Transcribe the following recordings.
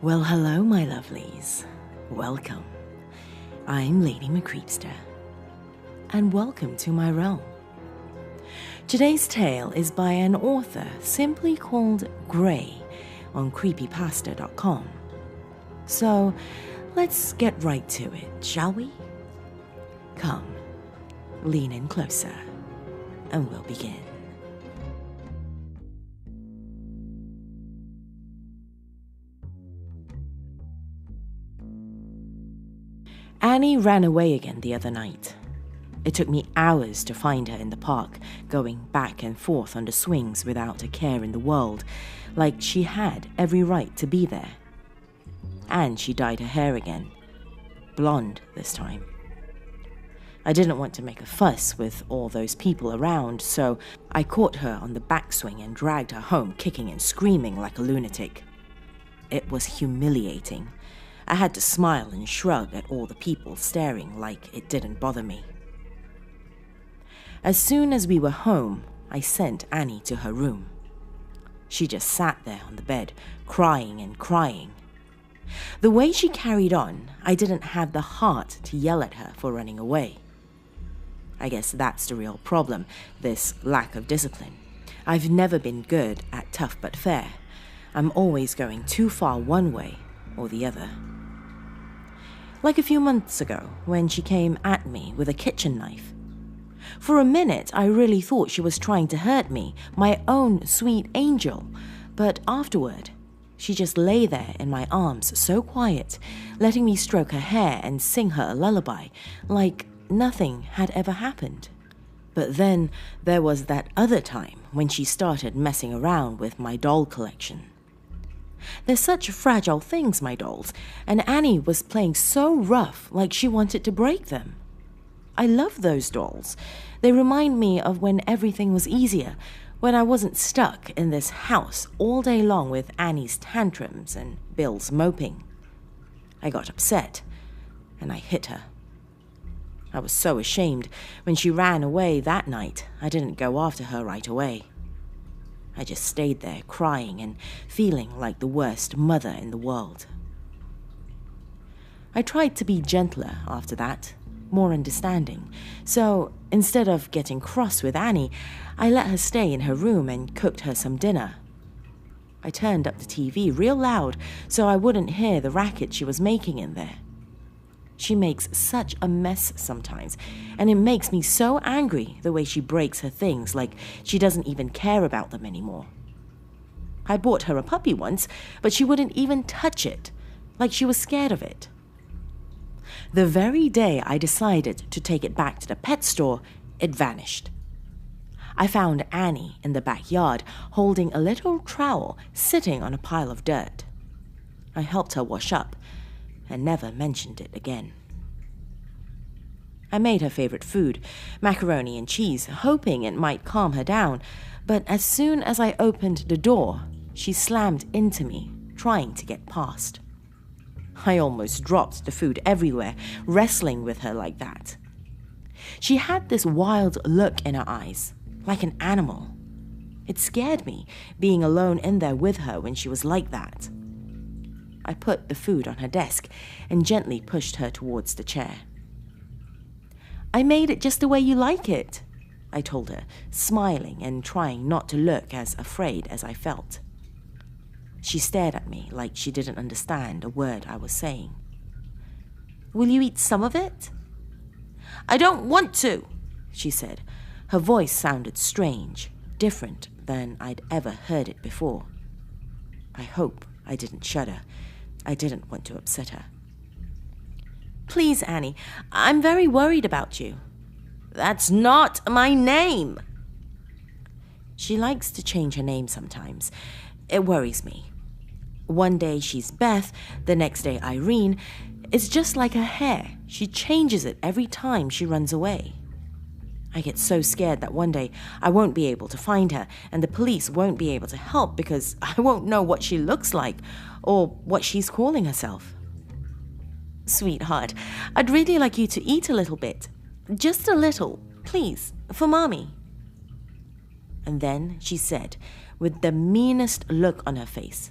Well, hello, my lovelies. Welcome. I'm Lady MCreepsta, and welcome to my realm. Today's tale is by an author simply called Grey on Creepypasta.com. So, let's get right to it, shall we? Come, lean in closer, and we'll begin. Annie ran away again the other night. It took me hours to find her in the park, going back and forth on the swings without a care in the world, like she had every right to be there. And she dyed her hair again. Blonde this time. I didn't want to make a fuss with all those people around, so I caught her on the backswing and dragged her home kicking and screaming like a lunatic. It was humiliating. I had to smile and shrug at all the people staring like it didn't bother me. As soon as we were home, I sent Annie to her room. She just sat there on the bed, crying and crying. The way she carried on, I didn't have the heart to yell at her for running away. I guess that's the real problem, this lack of discipline. I've never been good at tough but fair. I'm always going too far one way or the other. Like a few months ago, when she came at me with a kitchen knife. For a minute, I really thought she was trying to hurt me, my own sweet angel. But afterward, she just lay there in my arms so quiet, letting me stroke her hair and sing her a lullaby, like nothing had ever happened. But then there was that other time when she started messing around with my doll collection. They're such fragile things, my dolls, and Annie was playing so rough like she wanted to break them. I love those dolls. They remind me of when everything was easier, when I wasn't stuck in this house all day long with Annie's tantrums and Bill's moping. I got upset, and I hit her. I was so ashamed. When she ran away that night, I didn't go after her right away. I just stayed there crying and feeling like the worst mother in the world. I tried to be gentler after that, more understanding. So instead of getting cross with Annie, I let her stay in her room and cooked her some dinner. I turned up the TV real loud so I wouldn't hear the racket she was making in there. She makes such a mess sometimes, and it makes me so angry the way she breaks her things like she doesn't even care about them anymore. I bought her a puppy once, but she wouldn't even touch it, like she was scared of it. The very day I decided to take it back to the pet store, it vanished. I found Annie in the backyard holding a little trowel sitting on a pile of dirt. I helped her wash up and never mentioned it again. I made her favorite food, macaroni and cheese, hoping it might calm her down, but as soon as I opened the door, she slammed into me, trying to get past. I almost dropped the food everywhere, wrestling with her like that. She had this wild look in her eyes, like an animal. It scared me, being alone in there with her when she was like that. I put the food on her desk and gently pushed her towards the chair. I made it just the way you like it, I told her, smiling and trying not to look as afraid as I felt. She stared at me like she didn't understand a word I was saying. Will you eat some of it? I don't want to, she said. Her voice sounded strange, different than I'd ever heard it before. I hope I didn't shudder. I didn't want to upset her. Please, Annie, I'm very worried about you. That's not my name. She likes to change her name sometimes. It worries me. One day she's Beth, the next day Irene. It's just like her hair. She changes it every time she runs away. I get so scared that one day I won't be able to find her and the police won't be able to help because I won't know what she looks like or what she's calling herself. Sweetheart, I'd really like you to eat a little bit. Just a little, please, for Mommy. And then she said, with the meanest look on her face,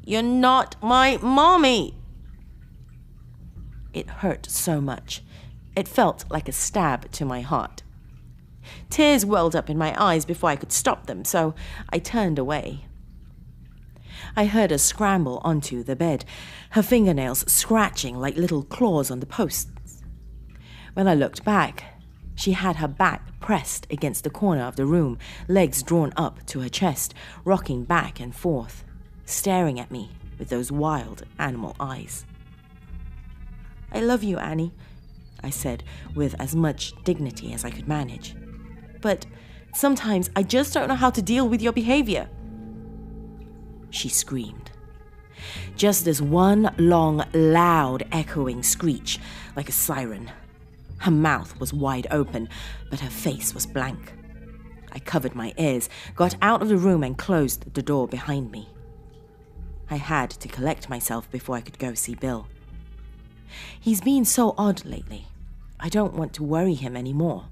You're not my mommy. It hurt so much. It felt like a stab to my heart. Tears welled up in my eyes before I could stop them, so I turned away. I heard her scramble onto the bed, her fingernails scratching like little claws on the posts. When I looked back, she had her back pressed against the corner of the room, legs drawn up to her chest, rocking back and forth, staring at me with those wild animal eyes. I love you, Annie, I said with as much dignity as I could manage. But sometimes I just don't know how to deal with your behavior. She screamed. Just this one long, loud, echoing screech, like a siren. Her mouth was wide open, but her face was blank. I covered my ears, got out of the room and closed the door behind me. I had to collect myself before I could go see Bill. He's been so odd lately. I don't want to worry him anymore.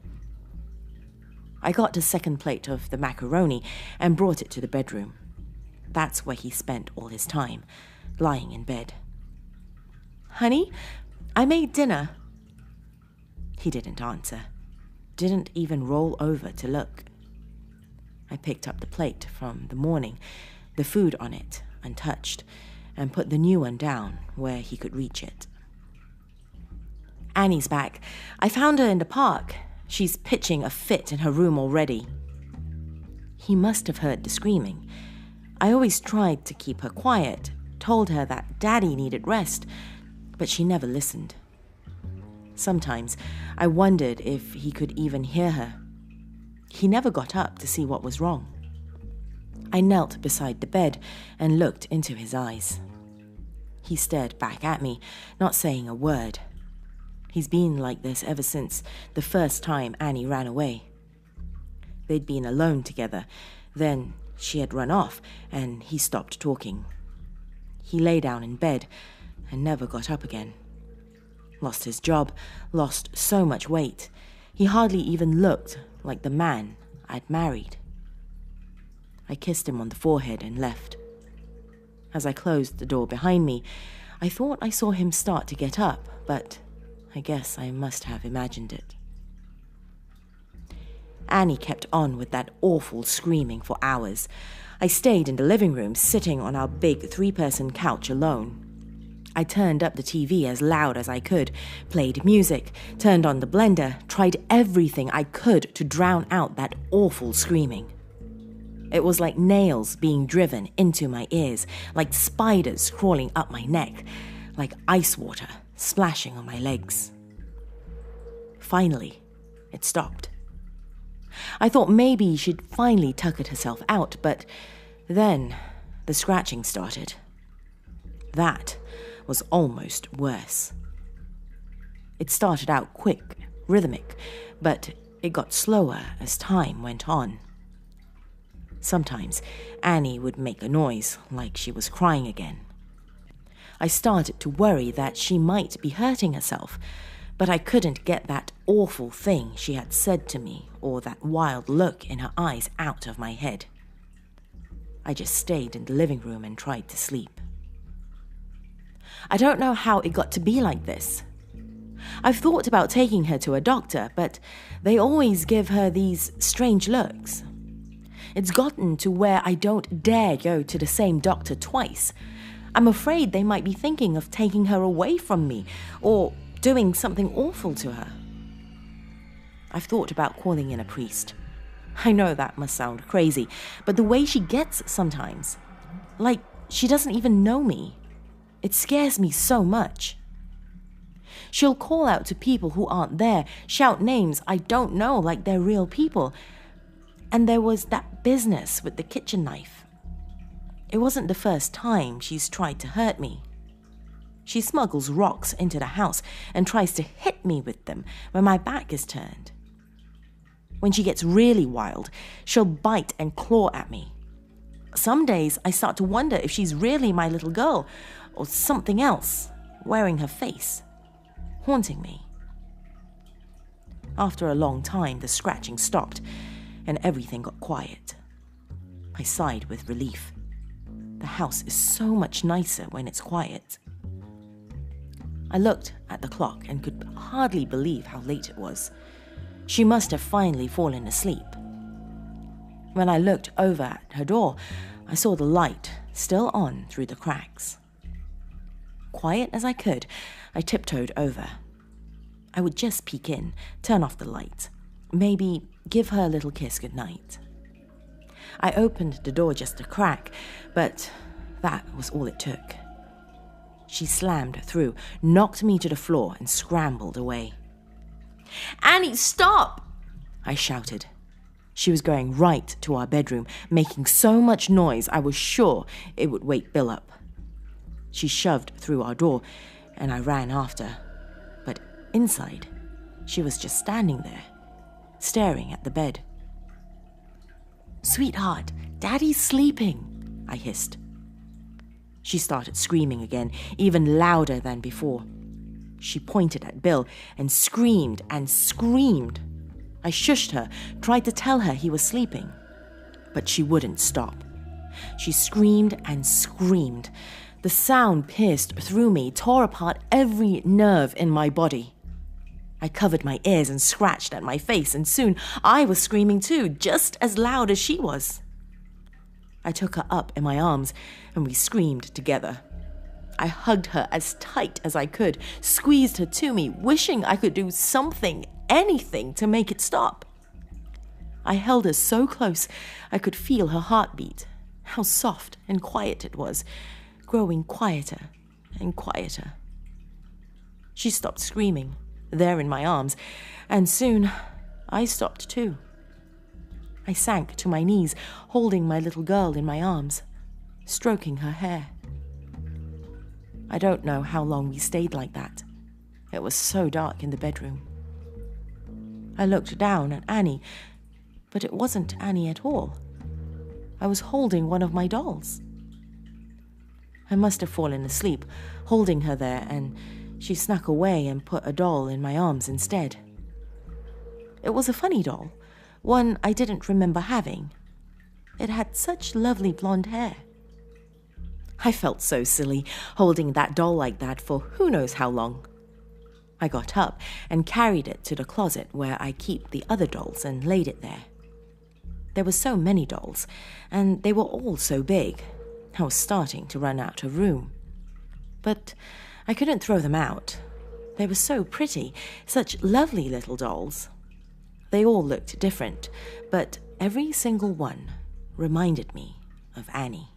I got a second plate of the macaroni and brought it to the bedroom. That's where he spent all his time, lying in bed. Honey, I made dinner. He didn't answer, didn't even roll over to look. I picked up the plate from the morning, the food on it, untouched, and put the new one down where he could reach it. Annie's back. I found her in the park. She's pitching a fit in her room already. He must have heard the screaming. I always tried to keep her quiet, told her that Daddy needed rest, but she never listened. Sometimes I wondered if he could even hear her. He never got up to see what was wrong. I knelt beside the bed and looked into his eyes. He stared back at me, not saying a word. He's been like this ever since the first time Annie ran away. They'd been alone together. Then she had run off, and he stopped talking. He lay down in bed and never got up again. Lost his job, lost so much weight. He hardly even looked like the man I'd married. I kissed him on the forehead and left. As I closed the door behind me, I thought I saw him start to get up, but I guess I must have imagined it. Annie kept on with that awful screaming for hours. I stayed in the living room, sitting on our big 3-person couch alone. I turned up the TV as loud as I could, played music, turned on the blender, tried everything I could to drown out that awful screaming. It was like nails being driven into my ears, like spiders crawling up my neck, like ice water splashing on my legs. Finally, it stopped. I thought maybe she'd finally tuckered herself out, but then the scratching started. That was almost worse. It started out quick, rhythmic, but it got slower as time went on. Sometimes Annie would make a noise like she was crying again. I started to worry that she might be hurting herself, but I couldn't get that awful thing she had said to me or that wild look in her eyes out of my head. I just stayed in the living room and tried to sleep. I don't know how it got to be like this. I've thought about taking her to a doctor, but they always give her these strange looks. It's gotten to where I don't dare go to the same doctor twice. I'm afraid they might be thinking of taking her away from me or doing something awful to her. I've thought about calling in a priest. I know that must sound crazy, but the way she gets sometimes, like she doesn't even know me, it scares me so much. She'll call out to people who aren't there, shout names I don't know like they're real people. And there was that business with the kitchen knife. It wasn't the first time she's tried to hurt me. She smuggles rocks into the house and tries to hit me with them when my back is turned. When she gets really wild, she'll bite and claw at me. Some days I start to wonder if she's really my little girl or something else, wearing her face, haunting me. After a long time, the scratching stopped and everything got quiet. I sighed with relief. The house is so much nicer when it's quiet. I looked at the clock and could hardly believe how late it was. She must have finally fallen asleep. When I looked over at her door, I saw the light still on through the cracks. Quiet as I could, I tiptoed over. I would just peek in, turn off the light, maybe give her a little kiss goodnight. I opened the door just a crack, but that was all it took. She slammed through, knocked me to the floor, and scrambled away. "Annie, stop!" I shouted. She was going right to our bedroom, making so much noise I was sure it would wake Bill up. She shoved through our door, and I ran after. But inside, she was just standing there, staring at the bed. "Sweetheart, Daddy's sleeping," I hissed. She started screaming again, even louder than before. She pointed at Bill and screamed and screamed. I shushed her, tried to tell her he was sleeping, but she wouldn't stop. She screamed and screamed. The sound pierced through me, tore apart every nerve in my body. I covered my ears and scratched at my face, and soon I was screaming too, just as loud as she was. I took her up in my arms, and we screamed together. I hugged her as tight as I could, squeezed her to me, wishing I could do something, anything, to make it stop. I held her so close I could feel her heartbeat, how soft and quiet it was, growing quieter and quieter. She stopped screaming, there in my arms, and soon I stopped too. I sank to my knees, holding my little girl in my arms, stroking her hair. I don't know how long we stayed like that. It was so dark in the bedroom. I looked down at Annie, but it wasn't Annie at all. I was holding one of my dolls. I must have fallen asleep, holding her there, and she snuck away and put a doll in my arms instead. It was a funny doll, one I didn't remember having. It had such lovely blonde hair. I felt so silly, holding that doll like that for who knows how long. I got up and carried it to the closet where I keep the other dolls and laid it there. There were so many dolls, and they were all so big. I was starting to run out of room. But I couldn't throw them out. They were so pretty, such lovely little dolls. They all looked different, but every single one reminded me of Annie.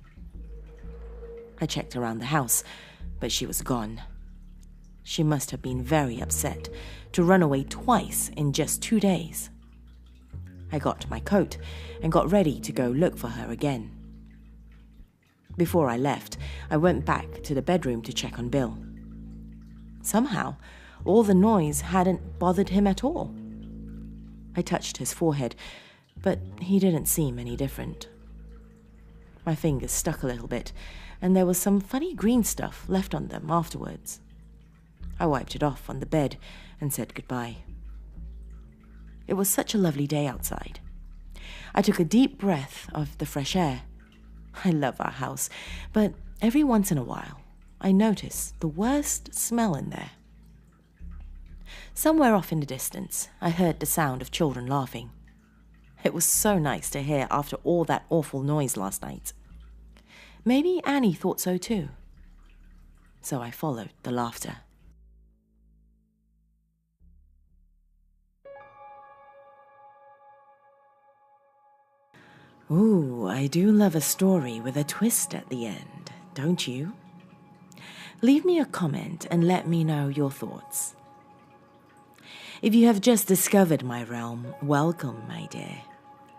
I checked around the house, but she was gone. She must have been very upset to run away twice in just 2 days. I got my coat and got ready to go look for her again. Before I left, I went back to the bedroom to check on Bill. Somehow, all the noise hadn't bothered him at all. I touched his forehead, but he didn't seem any different. My fingers stuck a little bit, and there was some funny green stuff left on them afterwards. I wiped it off on the bed and said goodbye. It was such a lovely day outside. I took a deep breath of the fresh air. I love our house, but every once in a while, I notice the worst smell in there. Somewhere off in the distance, I heard the sound of children laughing. It was so nice to hear after all that awful noise last night. Maybe Annie thought so too. So I followed the laughter. Ooh, I do love a story with a twist at the end, don't you? Leave me a comment and let me know your thoughts. If you have just discovered my realm, welcome, my dear.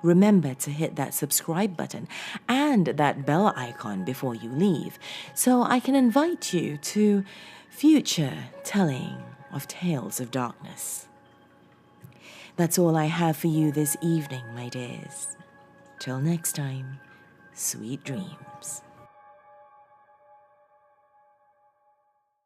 Remember to hit that subscribe button and that bell icon before you leave, so I can invite you to future telling of tales of darkness. That's all I have for you this evening, my dears. Till next time, sweet dreams.